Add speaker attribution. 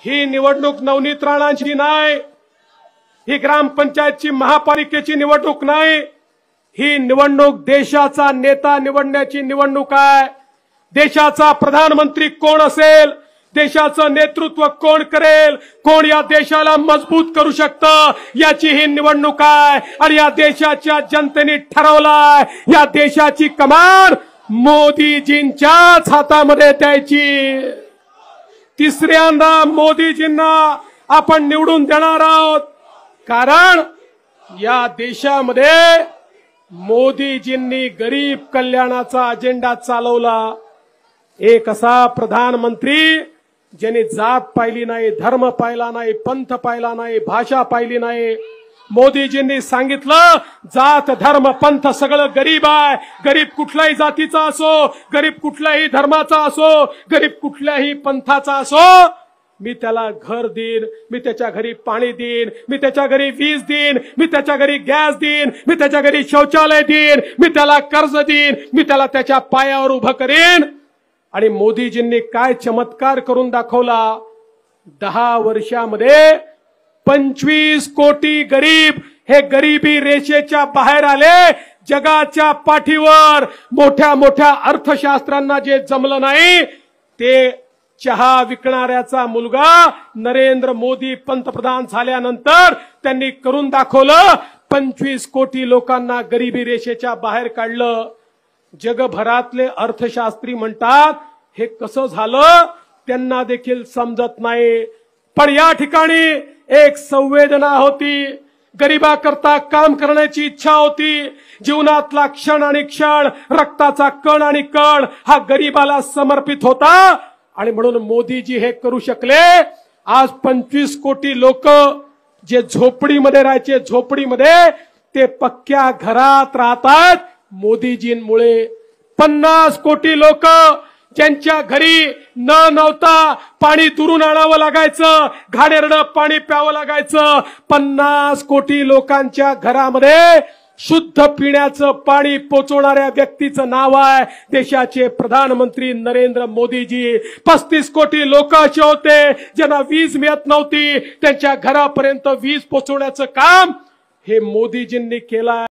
Speaker 1: ही निवडणूक नवनीत राणांची नाही, ही ग्रामपंचायतची महापालिकेची निवडणूक नाही, ही निवडणूक देशाचा नेता निवडण्याची निवडणूक आहे। देशाचा प्रधानमंत्री कोण असेल, देशाचं नेतृत्व कोण करेल, कोण या देशाला मजबूत करू शकतं, याची ही निवडणूक आहे। आणि या देशाच्या जनतेने ठरवलाय या देशाची कमान मोदीजींच्याच हातामध्ये द्यायची। तिसऱ्यांदा मोदीजींना आपण निवडून देणार आहोत, कारण या देशामध्ये मोदीजींनी गरीब कल्याणाचा अजेंडा चालवला। एक असा प्रधानमंत्री ज्याने जात पाहिली नाही, धर्म पाहिला नाही, पंथ पाहिला नाही, भाषा पाहिली नाही। मोदीजींनी सांगितलं जात धर्म पंथ सगळं गरीब आहे, गरीब कुठल्याही जातीचा असो, गरीब कुठल्याही धर्माचा असो, गरीब कुठल्याही पंथाचा असो, मी त्याला घर देईन, मी त्याच्या घरी पाणी देईन, मी त्याच्या घरी वीज देईन, मी त्याच्या घरी गॅस देईन, मी त्याच्या घरी शौचालय देईन, मी त्याला कर्ज देईन, मी त्याला त्याच्या पायावर उभं करीन। आणि मोदीजींनी काय चमत्कार करून दाखवला, 10 वर्षामध्ये 25 कोटी गरीब हे गरिबी रेषेच्या बाहेर आले। जगाच्या पाठीवर मोठ्या मोठ्या अर्थशास्त्रांना जे जमलं नाही, ते चहा विकणाऱ्याचा मुलगा नरेंद्र मोदी पंतप्रधान झाल्यानंतर त्यांनी करून दाखवलं। 25 कोटी लोकांना गरिबी रेषेच्या बाहेर काढलं। जगभरातले अर्थशास्त्री म्हणतात हे कसं झालं त्यांना देखील समजत नाही, पण या ठिकाणी एक संवेदना होती, गरिबाकरता काम करण्याची इच्छा होती। जीवनातला क्षण आणि क्षण, रक्ताचा कण आणि कण हा गरिबाला समर्पित होता, आणि म्हणून मोदीजी हे करू शकले। आज 25 कोटी लोक जे झोपडीमध्ये राहायचे, झोपडीमध्ये ते पक्क्या घरात राहतात मोदीजींमुळे। 50 कोटी लोक ज्यांच्या घरी नळ नव्हता, पाणी दुरून आणावं लागायचं, घाणेरडं पाणी प्यावं लागायचं, 50 कोटी लोकांच्या घरामध्ये शुद्ध पिण्याचं पाणी पोचवणाऱ्या व्यक्तीचं नाव आहे देशाचे प्रधानमंत्री नरेंद्र मोदीजी। 35 कोटी लोक असे होते ज्यांना वीज मिळत नव्हती, त्यांच्या घरापर्यंत वीज पोचवण्याचं काम हे मोदीजींनी केलं।